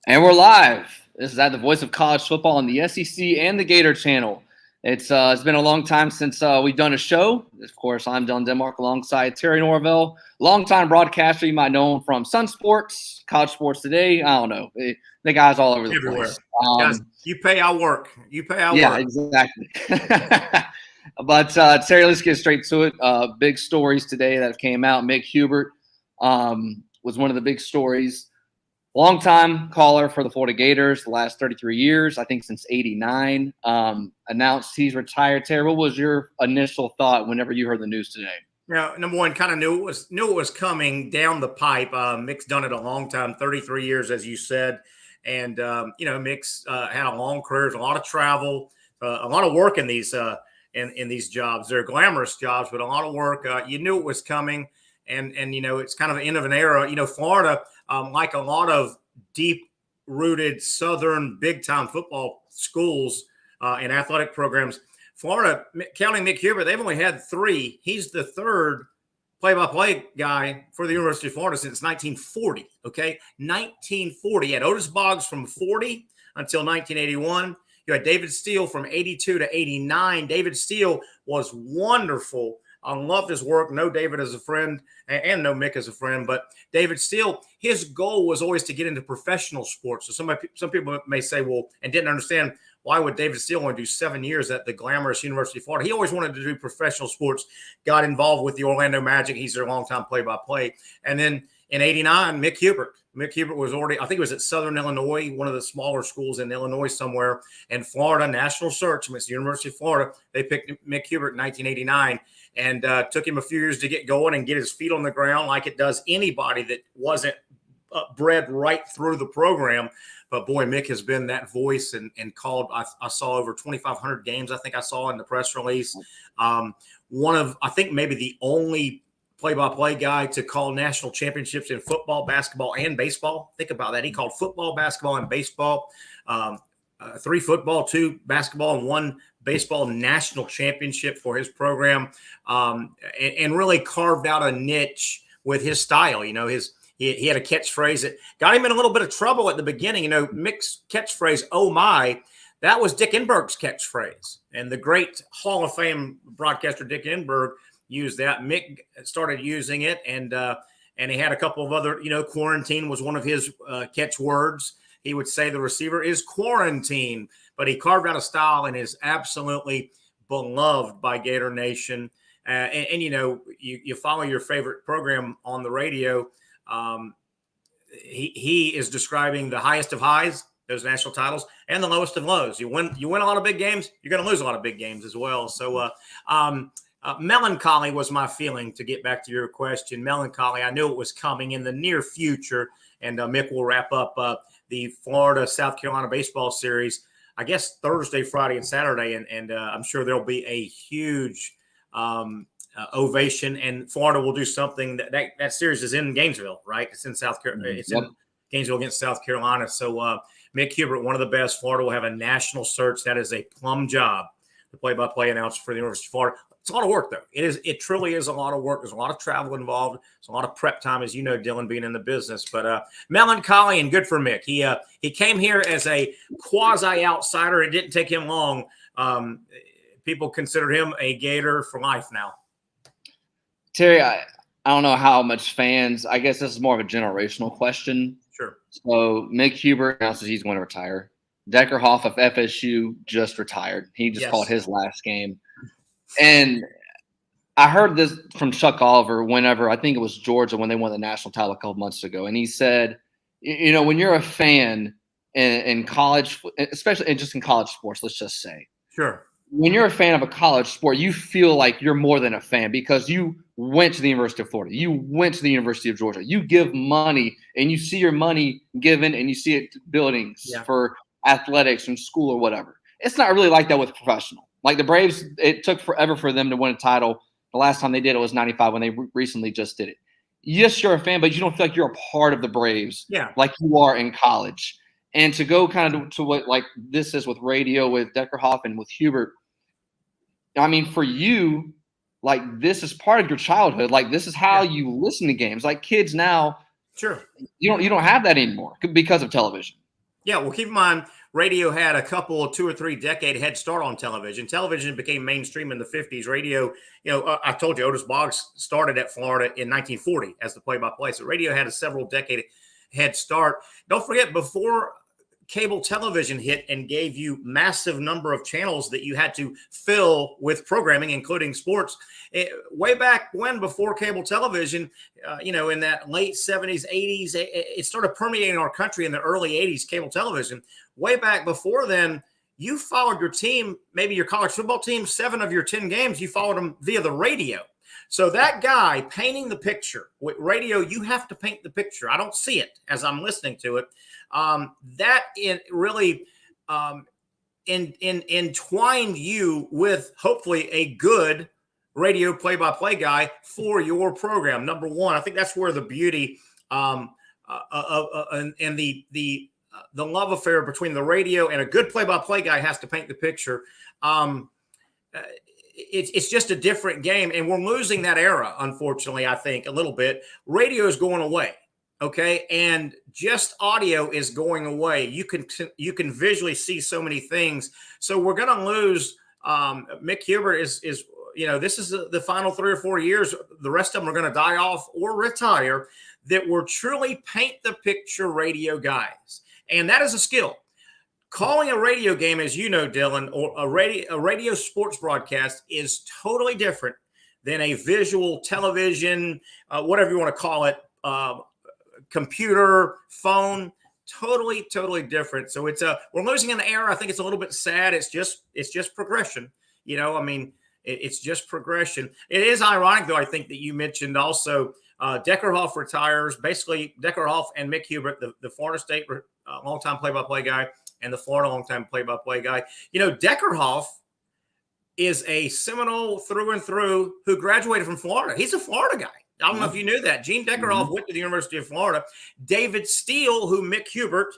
And we're live. This is at the Voice of College Football on the SEC and the Gator channel. It's been a long time since we've done a show. Of course, I'm Dylan Denmark alongside Terry Norvelle, longtime broadcaster. You might know him from Sun Sports, College Sports Today. I don't know. The guy's all over the Everywhere. place. Guys, you pay our work. You pay our yeah, work. Exactly. But Terry, let's get straight to it. Big stories today that came out. Mick Hubert was one of the big stories. Longtime caller for the Florida Gators, the last 33 years, I think since '89, announced he's retired. Terry, what was your initial thought whenever you heard the news today? Now, number one, kind of knew it was coming down the pipe. Mick's done it a long time, 33 years, as you said, and Mick's had a long career, a lot of travel, a lot of work in these in these jobs. They're glamorous jobs, but a lot of work. You knew it was coming, and it's kind of the end of an era. Florida. Like a lot of deep-rooted Southern big-time football schools and athletic programs, Florida, counting Mick Huber, they've only had 3. He's the third play-by-play guy for the University of Florida since 1940, okay? 1940. You had Otis Boggs from 40 until 1981. You had David Steele from 82 to 89. David Steele was wonderful. I loved his work. Know David as a friend and know Mick as a friend. But David Steele, his goal was always to get into professional sports. So some people may say, well, and didn't understand, why would David Steele want to do 7 years at the glamorous University of Florida? He always wanted to do professional sports, got involved with the Orlando Magic. He's their longtime play-by-play. And then in '89, Mick Hubert. Mick Hubert was already, I think it was at Southern Illinois, one of the smaller schools in Illinois somewhere. And Florida, national search, it's the University of Florida. They picked Mick Hubert in 1989 and took him a few years to get going and get his feet on the ground like it does anybody that wasn't bred right through the program. But, boy, Mick has been that voice and called. I saw over 2,500 games, I think I saw in the press release. One of, I think, maybe the only play-by-play guy to call national championships in football, basketball, and baseball. Think about that. He called football, basketball, and baseball. 3 football, 2 basketball, and 1 baseball national championship for his program, and really carved out a niche with his style. He had a catchphrase that got him in a little bit of trouble at the beginning. Mick's catchphrase, "Oh my," that was Dick Enberg's catchphrase. And the great Hall of Fame broadcaster Dick Enberg used that. Mick started using it, and he had a couple of other, quarantine was one of his catchwords. He would say the receiver is quarantine, but he carved out a style and is absolutely beloved by Gator Nation. You follow your favorite program on the radio. He is describing the highest of highs, those national titles, and the lowest of lows. You win a lot of big games, you're going to lose a lot of big games as well. So, melancholy was my feeling, to get back to your question. Melancholy, I knew it was coming in the near future, and Mick will wrap up the Florida-South Carolina baseball series, I guess Thursday, Friday, and Saturday, and I'm sure there'll be a huge ovation, and Florida will do something. That series is in Gainesville, right? It's in South Carolina. It's in Gainesville against South Carolina. So Mick Hubert, one of the best. Florida will have a national search. That is a plum job, the play-by-play announcer for the University of Florida. It's a lot of work, though. It truly is a lot of work. There's a lot of travel involved. There's a lot of prep time, as you know, Dylan, being in the business. But melancholy and good for Mick. He came here as a quasi-outsider. It didn't take him long. People consider him a Gator for life now. Terry, I don't know how much fans – I guess this is more of a generational question. Sure. So Mick Huber announces he's going to retire. Deckerhoff of FSU just retired. He just called his last game. And I heard this from Chuck Oliver whenever, I think it was Georgia, when they won the national title a couple months ago. And he said, when you're a fan in college, especially just in college sports, let's just say. Sure. When you're a fan of a college sport, you feel like you're more than a fan because you went to the University of Florida. You went to the University of Georgia. You give money, and you see your money given, and you see it buildings for athletics and school or whatever. It's not really like that with professional. Like the Braves, it took forever for them to win a title. The last time they did it was '95 when they recently just did it. Yes, you're a fan, but you don't feel like you're a part of the Braves like you are in college. And to go kind of to what like this is with radio, with Deckerhoff and with Hubert, I mean, for you, like this is part of your childhood. Like this is how you listen to games. Like kids now, sure, you don't have that anymore because of television. Yeah, well, keep in mind, radio had a couple of 2 or 3 decade head start on television. Television became mainstream in the 50s. Radio, I told you, Otis Boggs started at Florida in 1940 as the play-by-play. So radio had a several decade head start. Don't forget, before cable television hit and gave you massive number of channels that you had to fill with programming, including sports. Way back when, before cable television, in that late 70s, 80s, it started permeating our country in the early 80s, cable television. Way back before then, you followed your team, maybe your college football team, 7 of your 10 games, you followed them via the radio. So that guy painting the picture with radio, you have to paint the picture. I don't see it as I'm listening to it. That really entwined you with hopefully a good radio play-by-play guy for your program. Number one, I think that's where the beauty and the love affair between the radio and a good play-by-play guy has to paint the picture. It's just a different game, and we're losing that era, unfortunately, I think, a little bit. Radio is going away, okay? And just audio is going away. You can visually see so many things. So we're going to lose. Mick Huber is this is the final 3 or 4 years. The rest of them are going to die off or retire, that we're truly paint the picture radio guys. And that is a skill. Calling a radio game, as you know, Dylan, or a radio sports broadcast is totally different than a visual television, whatever you want to call it, computer, phone. Totally, totally different. So we're losing an era. I think it's a little bit sad. It's just progression. It's just progression. It is ironic, though, I think, that you mentioned also Deckerhoff retires. Basically, Deckerhoff and Mick Hubert, the Florida State longtime play-by-play guy, and the Florida longtime play-by-play guy. Deckerhoff is a Seminole through and through who graduated from Florida. He's a Florida guy. I don't know if you knew that. Gene Deckerhoff went to the University of Florida. David Steele, who Mick Hubert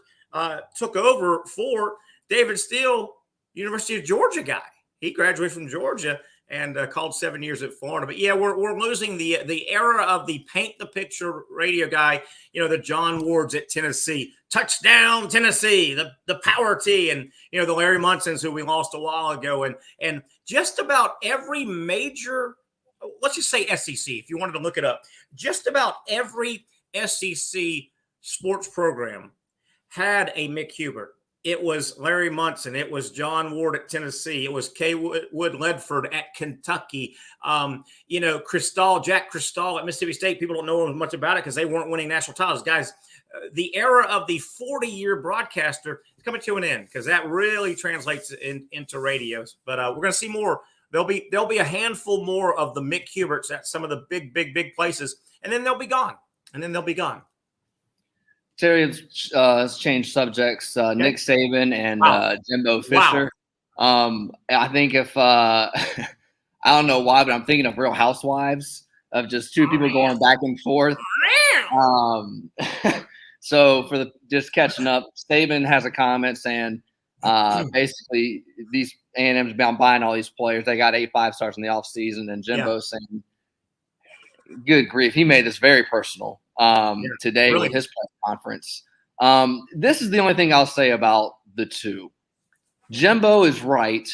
took over for, David Steele, University of Georgia guy. He graduated from Georgia and called 7 years at Florida. But yeah, we're losing the era of the paint the picture radio guy. The John Wards at Tennessee, touchdown Tennessee, the Power T, and the Larry Munsons who we lost a while ago, and just about every major, let's just say SEC, if you wanted to look it up, just about every SEC sports program had a Mick Hubert. It was Larry Munson. It was John Ward at Tennessee. It was K. Wood Ledford at Kentucky. Jack Cristal at Mississippi State. People don't know much about it because they weren't winning national titles. Guys, the era of the 40-year broadcaster is coming to an end because that really translates into radios. But we're going to see more. There'll be a handful more of the Mick Huberts at some of the big places, and then they'll be gone. Terry has changed subjects. Nick Saban and Jimbo Fisher. Wow. I think if I don't know why, but I'm thinking of Real Housewives of just two people going back and forth. So just catching up, Saban has a comment saying basically these A&M's been buying all these players. They got 8 5-stars in the offseason, and Jimbo's saying, good grief, he made this very personal today with his press conference. This is the only thing I'll say about the two. Jimbo is right.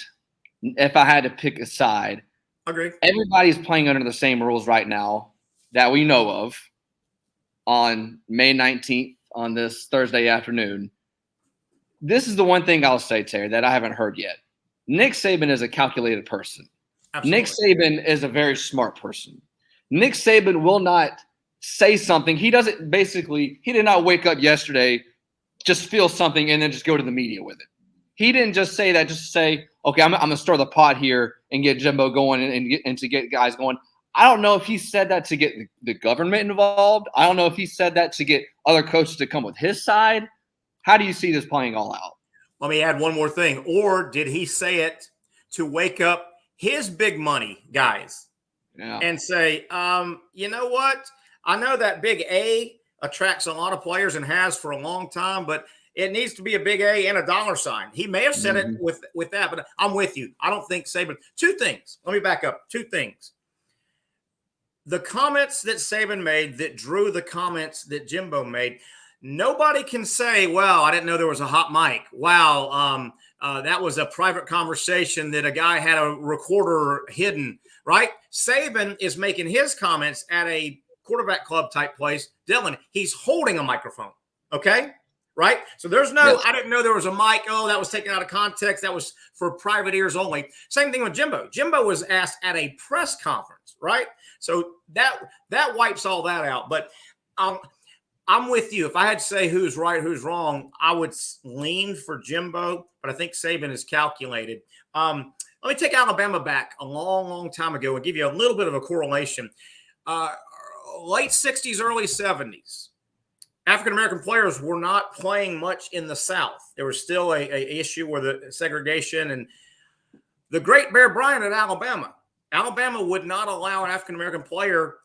If I had to pick a side, agree. Everybody's playing under the same rules right now that we know of on May 19th on this Thursday afternoon. This is the one thing I'll say, Terry, that I haven't heard yet. Nick Saban is a calculated person. Absolutely. Nick Saban is a very smart person. Nick Saban will not say something. He did not wake up yesterday, just feel something, and then just go to the media with it. He didn't just say that just to say, okay, I'm going to stir the pot here and get Jimbo going and to get guys going. I don't know if he said that to get the government involved. I don't know if he said that to get other coaches to come with his side. How do you see this playing all out? Let me add one more thing. Or did he say it to wake up his big money guys and say, you know what? I know that big A attracts a lot of players and has for a long time, but it needs to be a big A and a dollar sign. He may have said it with that, but I'm with you. I don't think Saban. 2 things. Let me back up. 2 things. The comments that Saban made that drew the comments that Jimbo made, nobody can say, well, I didn't know there was a hot mic. Wow, that was a private conversation that a guy had a recorder hidden, right? Saban is making his comments at a quarterback club type place. Dylan, he's holding a microphone, okay? Right? So there's no, Yes. I didn't know there was a mic. Oh, that was taken out of context. That was for private ears only. Same thing with Jimbo. Jimbo was asked at a press conference, right? So that wipes all that out. But I'm with you. If I had to say who's right, who's wrong, I would lean for Jimbo, but I think Saban is calculated. Let me take Alabama back a long, long time ago and give you a little bit of a correlation. Late 60s, early 70s. African-American players were not playing much in the South. There was still a issue with the segregation. And the great Bear Bryant at Alabama would not allow an African-American player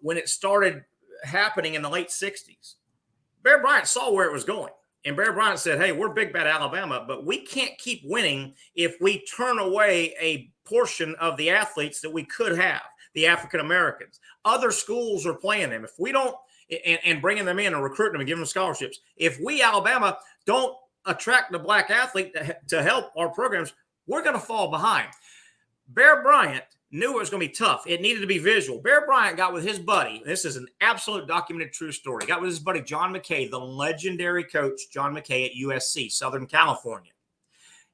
when it started happening in the late 60s. Bear Bryant saw where it was going. And Bear Bryant said, hey, we're big bad Alabama, but we can't keep winning if we turn away a portion of the athletes that we could have, the African-Americans. Other schools are playing them. If we don't, and bringing them in and recruiting them and giving them scholarships. If we, Alabama, don't attract the black athlete to help our programs, we're going to fall behind. Bear Bryant knew it was going to be tough. It needed to be visual. Bear Bryant got with his buddy. This is an absolute documented true story. Got with his buddy, John McKay, the legendary coach, John McKay at USC, Southern California.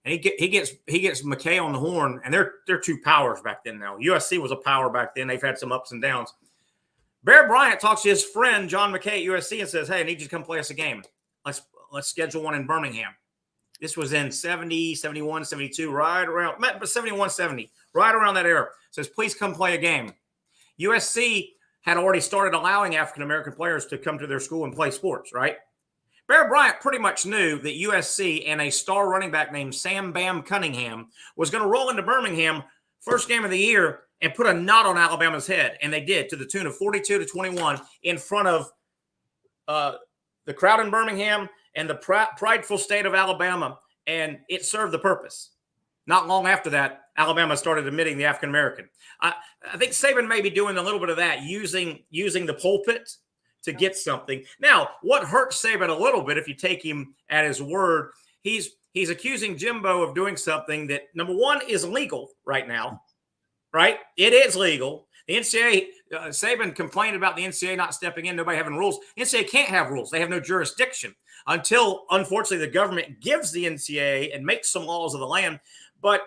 And he gets McKay on the horn, and they're two powers back then now. USC was a power back then. They've had some ups and downs. Bear Bryant talks to his friend, John McKay at USC, and says, hey, I need you to come play us a game. Let's schedule one in Birmingham. This was in 70, 71, 72, right around, but 71, 70, right around that era. Says, please come play a game. USC had already started allowing African-American players to come to their school and play sports, right? Bear Bryant pretty much knew that USC and a star running back named Sam Bam Cunningham was going to roll into Birmingham first game of the year and put a knot on Alabama's head. And they did, to the tune of 42-21 in front of the crowd in Birmingham and the prideful state of Alabama. And it served the purpose. Not long after that, Alabama started admitting the African-American. I think Saban may be doing a little bit of that, using the pulpit to get something. Now, what hurts Saban a little bit, if you take him at his word, he's accusing Jimbo of doing something that, number one, is legal right now. Right? It is legal. The NCAA, Saban complained about the NCAA not stepping in, nobody having rules. The NCAA can't have rules. They have no jurisdiction until, unfortunately, the government gives the NCAA and makes some laws of the land. But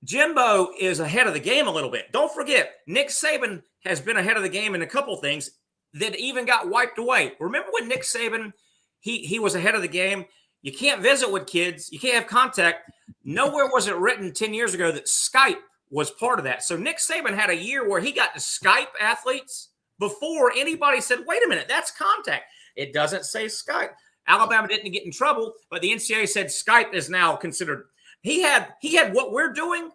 Jimbo is ahead of the game a little bit. Don't forget, Nick Saban has been ahead of the game in a couple things that even got wiped away. Remember when Nick Saban, he was ahead of the game? You can't visit with kids. You can't have contact. Nowhere was it written 10 years ago that Skype was part of that. So Nick Saban had a year where he got to Skype athletes before anybody said, wait a minute, that's contact. It doesn't say Skype. Alabama didn't get in trouble, but the NCAA said Skype is now considered. He had what we're doing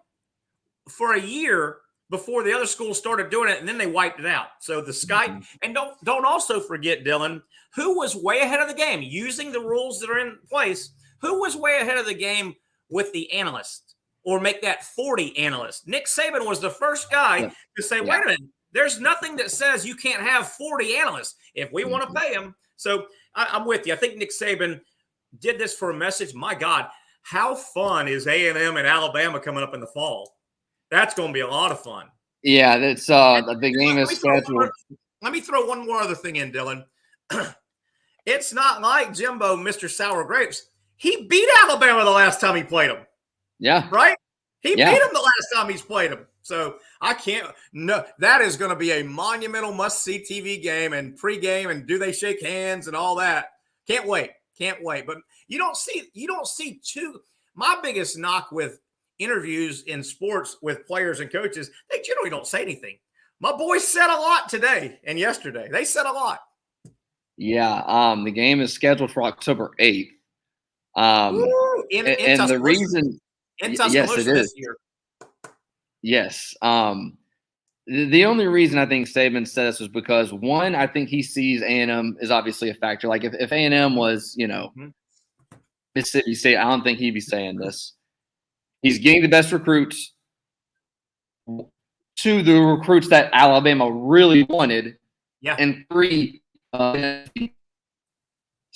for a year before the other schools started doing it, and then they wiped it out. So the Skype, and don't also forget, Dylan, who was way ahead of the game using the rules that are in place. Who was way ahead of the game with the analysts? Or make that 40 analysts. Nick Saban was the first guy to say, wait a minute, there's nothing that says you can't have 40 analysts if we want to pay them. So I'm with you. I think Nick Saban did this for a message. My God, how fun is A&M and Alabama coming up in the fall? That's going to be a lot of fun. Yeah, that's the game is scheduled. Let me throw one more other thing in, Dylan. It's not like Jimbo, Mr. Sour Grapes. He beat Alabama the last time he played them. Yeah. Right? He beat him the last time he's played him. So I can't – no, that is going to be a monumental must-see TV game and pregame and do they shake hands and all that. Can't wait. Can't wait. But you don't see two – my biggest knock with interviews in sports with players and coaches, they generally don't say anything. My boys said a lot today and yesterday. They said a lot. Yeah. The game is scheduled for October 8th. And the reason – yes, it is. Year. Yes. The only reason I think Saban said this was because, one, I think he sees A&M is obviously a factor. Like if A&M was, Mississippi State, I don't think he'd be saying this. He's getting the best recruits to the recruits that Alabama really wanted. Yeah. And three,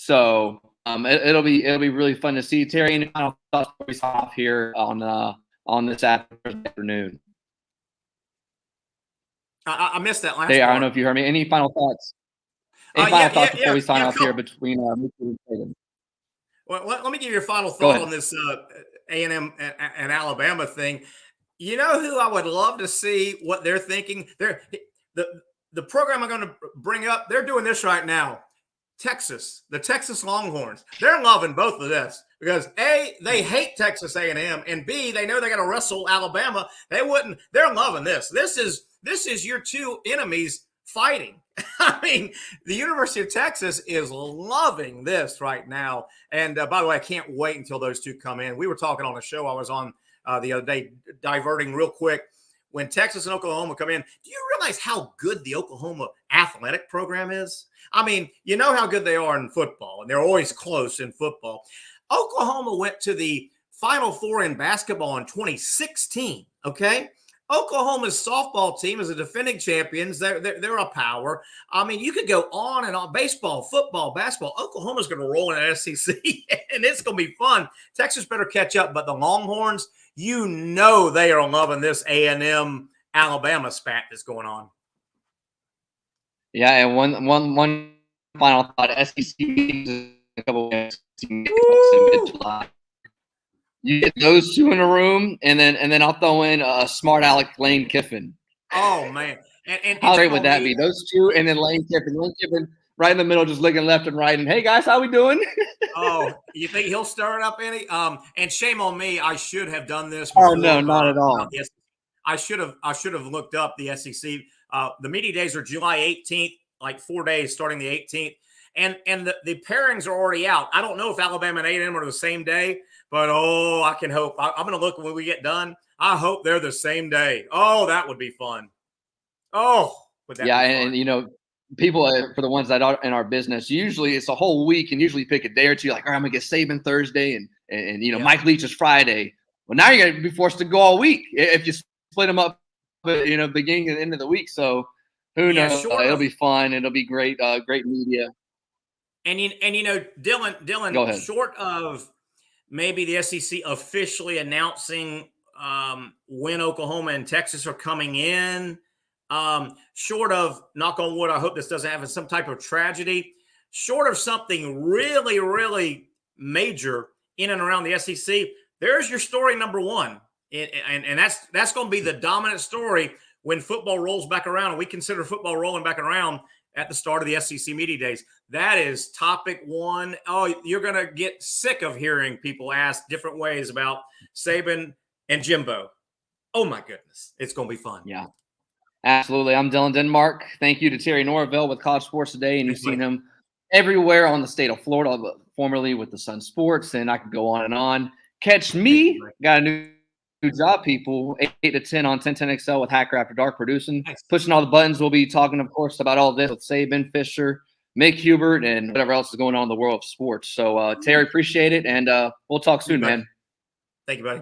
So it'll be really fun to see. Terry, any final thoughts before we sign off here on this afternoon? I missed that last Hey, I part. don't know if you heard me. Any final thoughts? Any final thoughts before we sign off here between Mick and Saban? Well, let me give you your final thought on this A&M and Alabama thing. You know who I would love to see what they're thinking? The program I'm going to bring up, they're doing this right now. Texas, the Texas Longhorns, they're loving both of this because A, they hate Texas A&M, and B, they know they got to wrestle Alabama. They're loving this. This is your two enemies fighting. I mean, the University of Texas is loving this right now. And by the way, I can't wait until those two come in. We were talking on a show I was on the other day, diverting real quick. When Texas and Oklahoma come in, do you realize how good the Oklahoma athletic program is? I mean, you know how good they are in football, and they're always close in football. Oklahoma went to the Final Four in basketball in 2016, okay? Oklahoma's softball team is a defending champions. They're a power. I mean, you could go on and on. Baseball, football, basketball. Oklahoma's going to roll in the SEC, and it's going to be fun. Texas better catch up, but the Longhorns, you know they are loving this A&M Alabama spat that's going on. Yeah, and one final thought: SEC meetings in a couple of weeks in mid-July. You get those two in a room, and then I'll throw in a smart Alec Lane Kiffin. Oh man! And how great would that be? Those two, and then Lane Kiffin right in the middle, just looking left and right, and hey guys, how we doing? Oh, you think he'll stir it up any? And shame on me, I should have done this before. Oh no, not at all. I should have looked up the SEC. The media days are July 18th, like 4 days starting the 18th. And the pairings are already out. I don't know if Alabama and A&M are the same day, but I can hope. I'm going to look when we get done. I hope they're the same day. Oh, that would be fun. Oh, would that be fun. And you know, people, for the ones that are in our business, usually it's a whole week, and usually pick a day or two. Like, all right, I'm gonna get Saban Thursday, and you know, Mike Leach is Friday. Well, now you're gonna be forced to go all week if you split them up, you know, beginning and end of the week. So who knows? It'll be fun. It'll be great. Great media. And you know, Dylan, short of maybe the SEC officially announcing when Oklahoma and Texas are coming in, short of, knock on wood, I hope this doesn't happen, some type of tragedy, short of something really, really major in and around the SEC, there's your story number one. And that's going to be the dominant story when football rolls back around, and we consider football rolling back around at the start of the SEC media days. That is topic one. Oh, you're going to get sick of hearing people ask different ways about Saban and Jimbo. Oh, my goodness. It's going to be fun. Yeah, absolutely. I'm Dylan Denmark. Thank you to Terry Norvelle with College Sports Today, and you've seen him everywhere on the state of Florida, formerly with the Sun Sports, and I could go on and on. Catch me. Got a new job, people, 8 to 10 on 1010XL with Hacker After Dark producing. Pushing all the buttons. We'll be talking, of course, about all this with Saban, Fisher, Mick Hubert, and whatever else is going on in the world of sports. So, Terry, appreciate it, and we'll talk soon, man. Thank you, buddy.